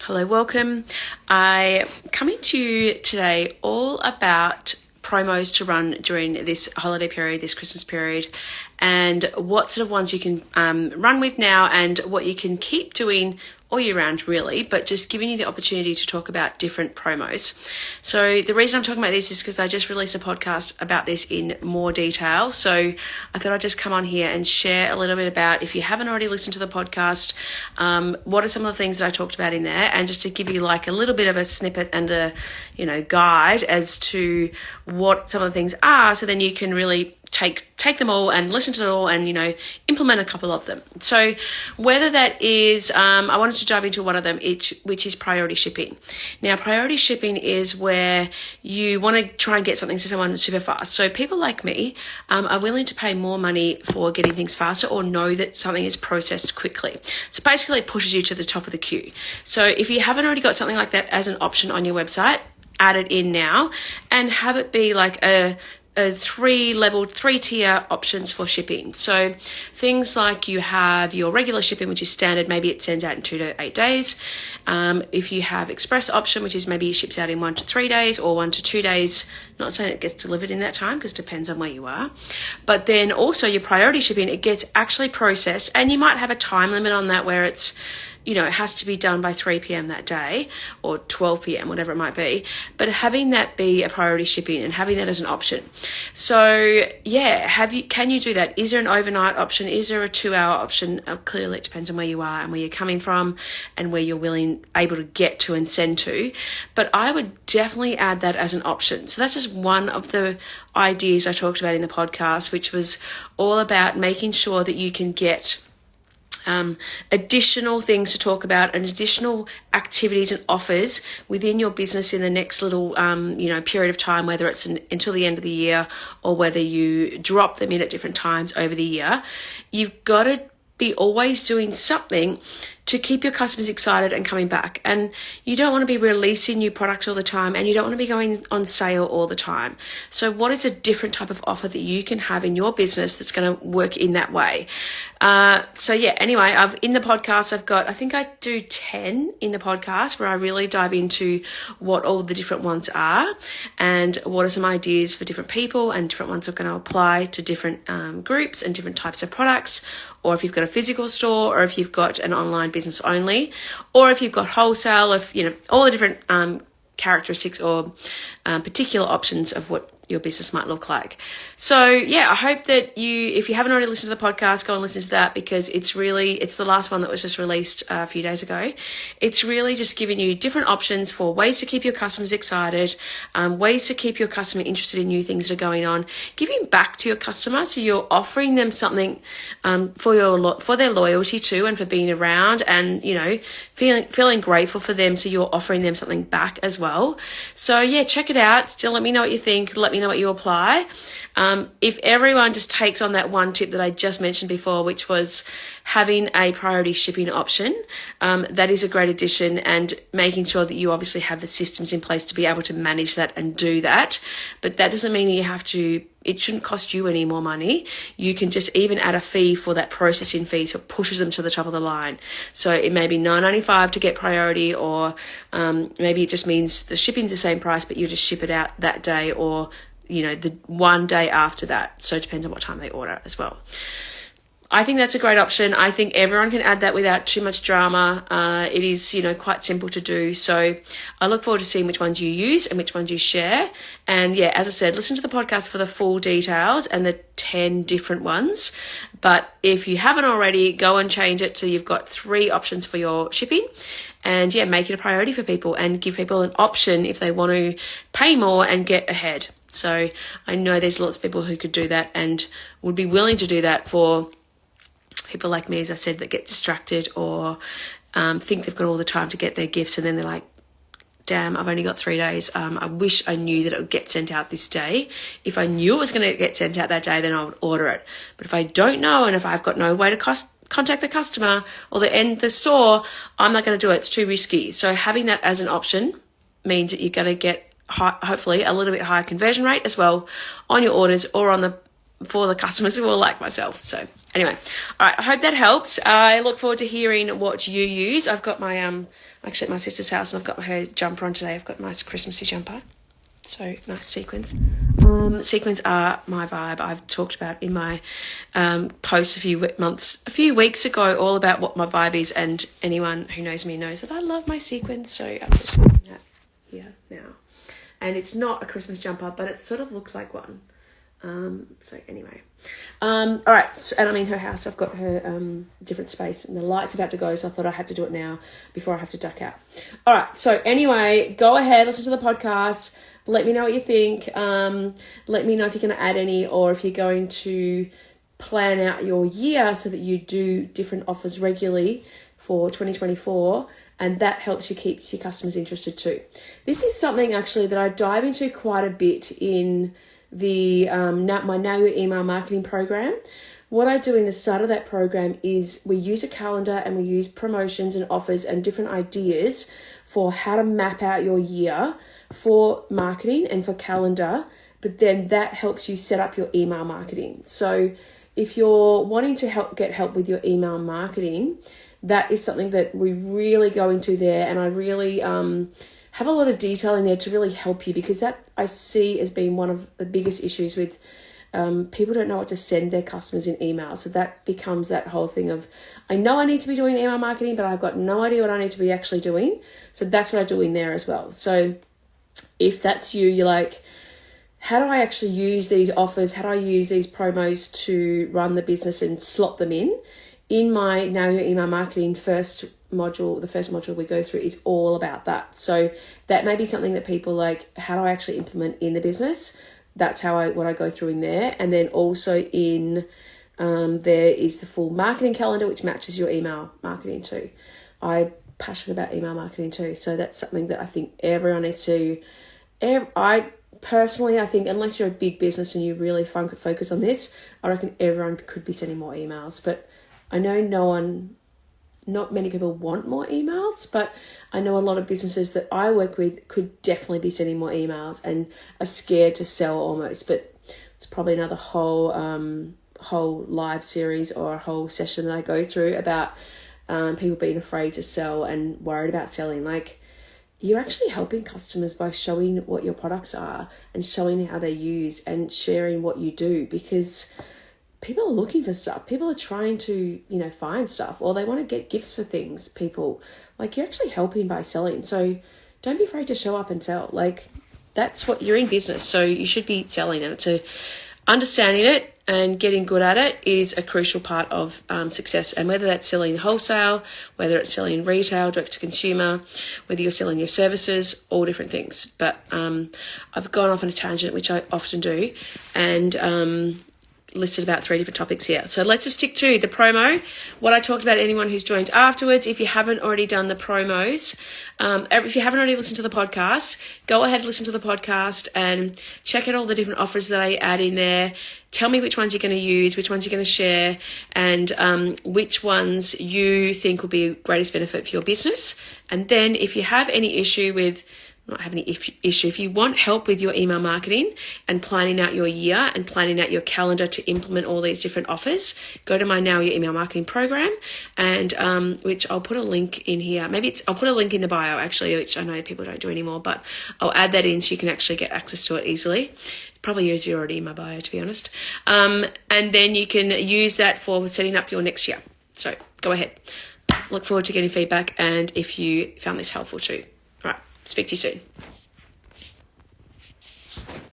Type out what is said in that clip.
Hello, welcome. I'm coming to you today all about promos to run during this holiday period, this Christmas period, and what sort of ones you can run with now and what you can keep doing all year round, really, but just giving you the opportunity to talk about different promos. So the reason I'm talking about this is because I just released a podcast about this in more detail. So I thought I'd just come on here and share a little bit about, if you haven't already listened to the podcast, what are some of the things that I talked about in there, and just to give you like a little bit of a snippet and a, guide as to what some of the things are, so then you can really take them all and listen to them all and, implement a couple of them. So whether that is, I wanted to dive into one of them, which is priority shipping. Now, priority shipping is where you want to try and get something to someone super fast. So people like me are willing to pay more money for getting things faster, or know that something is processed quickly. So basically it pushes you to the top of the queue. So if you haven't already got something like that as an option on your website, add it in now and have it be like a three-tier options for shipping. So things like you have your regular shipping, which is standard, maybe it sends out in 2 to 8 days. If you have express option, which is maybe it ships out in 1 to 3 days or 1 to 2 days, not saying it gets delivered in that time because it depends on where you are. But then also your priority shipping, it gets actually processed, and you might have a time limit on that where it's, it has to be done by 3 p.m. that day or 12 p.m., whatever it might be. But having that be a priority shipping and having that as an option. So yeah, can you do that? Is there an overnight option? Is there a 2-hour option? Clearly it depends on where you are and where you're coming from and where you're able to get to and send to. But I would definitely add that as an option. So that's just one of the ideas I talked about in the podcast, which was all about making sure that you can get additional things to talk about and additional activities and offers within your business in the next little, period of time, whether it's until the end of the year or whether you drop them in at different times over the year. You've got to be always doing something to keep your customers excited and coming back. And you don't want to be releasing new products all the time, and you don't want to be going on sale all the time. So what is a different type of offer that you can have in your business that's going to work in that way? Anyway, in the podcast, I think I do 10 in the podcast where I really dive into what all the different ones are and what are some ideas for different people, and different ones are going to apply to different groups and different types of products, or if you've got a physical store, or if you've got an online business only, or if you've got wholesale, all the different characteristics or particular options of what your business might look like. So yeah, I hope that if you haven't already listened to the podcast, go and listen to that, because it's the last one that was just released a few days ago. It's really just giving you different options for ways to keep your customers excited, ways to keep your customer interested in new things that are going on, giving back to your customer. So you're offering them something for their loyalty too, and for being around, and feeling grateful for them. So you're offering them something back as well. So yeah, check it out. Still, let me know what you think. Let me know what you apply. If everyone just takes on that one tip that I just mentioned before, which was having a priority shipping option, that is a great addition, and making sure that you obviously have the systems in place to be able to manage that and do that. But that doesn't mean that it shouldn't cost you any more money. You can just even add a fee for that processing fee, so it pushes them to the top of the line. So it may be $9.95 to get priority, or maybe it just means the shipping's the same price, but you just ship it out that day, or the one day after that. So it depends on what time they order as well. I think that's a great option. I think everyone can add that without too much drama. It is, quite simple to do. So I look forward to seeing which ones you use and which ones you share. And yeah, as I said, listen to the podcast for the full details and the 10 different ones. But if you haven't already, go and change it so you've got 3 options for your shipping. And yeah, make it a priority for people and give people an option if they want to pay more and get ahead. So I know there's lots of people who could do that and would be willing to do that for people like me, as I said, that get distracted or think they've got all the time to get their gifts, and then they're like, damn, I've only got 3 days. I wish I knew that it would get sent out this day. If I knew it was going to get sent out that day, then I would order it. But if I don't know, and if I've got no way to contact the customer or the store, I'm not going to do it. It's too risky. So having that as an option means that you're going to get hopefully a little bit higher conversion rate as well on your orders, or for the customers who are like myself. So Anyway, all right, I hope that helps. I look forward to hearing what you use. I've got my, actually at my sister's house, and I've got her jumper on today. I've got a nice Christmassy jumper. So nice sequins. Sequins are my vibe. I've talked about in my post a few weeks ago, all about what my vibe is, and anyone who knows me knows that I love my sequins. So I'm just showing that here now. And it's not a Christmas jumper, but it sort of looks like one. So anyway, all right. So, and I'm in her house. So I've got her different space, and the light's about to go. So I thought I had to do it now before I have to duck out. All right. So anyway, go ahead, listen to the podcast. Let me know what you think. Let me know if you're going to add any, or if you're going to plan out your year so that you do different offers regularly for 2024. And that helps you keep your customers interested too. This is something actually that I dive into quite a bit in the my Now Your Email Marketing program. What I do in the start of that program is we use a calendar, and we use promotions and offers and different ideas for how to map out your year for marketing and for calendar, but then that helps you set up your email marketing. So if you're wanting to get help with your email marketing, that is something that we really go into there, and I really have a lot of detail in there to really help you, because that I see as being one of the biggest issues with people don't know what to send their customers in email. So that becomes that whole thing of, I know I need to be doing email marketing, but I've got no idea what I need to be actually doing. So that's what I do in there as well. So if that's you, you're like, how do I actually use these offers? How do I use these promos to run the business and slot them in? In my Now Your Email Marketing the first module we go through is all about that. So that may be something that people like, how do I actually implement in the business? That's what I go through in there. And then also in there is the full marketing calendar, which matches your email marketing too. I'm passionate about email marketing too. So that's something that I think everyone needs to, I think unless you're a big business and you really focus on this, I reckon everyone could be sending more emails. But I know not many people want more emails, but I know a lot of businesses that I work with could definitely be sending more emails and are scared to sell almost. But it's probably another whole live series or a whole session that I go through about people being afraid to sell and worried about selling. Like, you're actually helping customers by showing what your products are and showing how they're used and sharing what you do, because people are looking for stuff. People are trying to, find stuff, or they want to get gifts for things. People, like, you're actually helping by selling. So don't be afraid to show up and sell. Like, that's what you're in business. So you should be selling, and understanding it and getting good at it is a crucial part of success. And whether that's selling wholesale, whether it's selling retail, direct to consumer, whether you're selling your services, all different things. But I've gone off on a tangent, which I often do, and listed about 3 different topics here. So let's just stick to the promo. What I talked about, anyone who's joined afterwards, if you haven't already done the promos, if you haven't already listened to the podcast, go ahead and listen to the podcast and check out all the different offers that I add in there. Tell me which ones you're going to use, which ones you're going to share, and which ones you think will be greatest benefit for your business. And then if you have any issue with not have any issue. If you want help with your email marketing and planning out your year and planning out your calendar to implement all these different offers, go to my Now Your Email Marketing program, and which I'll put a link in here. I'll put a link in the bio actually, which I know people don't do anymore, but I'll add that in so you can actually get access to it easily. It's probably easier already in my bio, to be honest. And then you can use that for setting up your next year. So go ahead. Look forward to getting feedback, and if you found this helpful too. All right. Speak to you soon.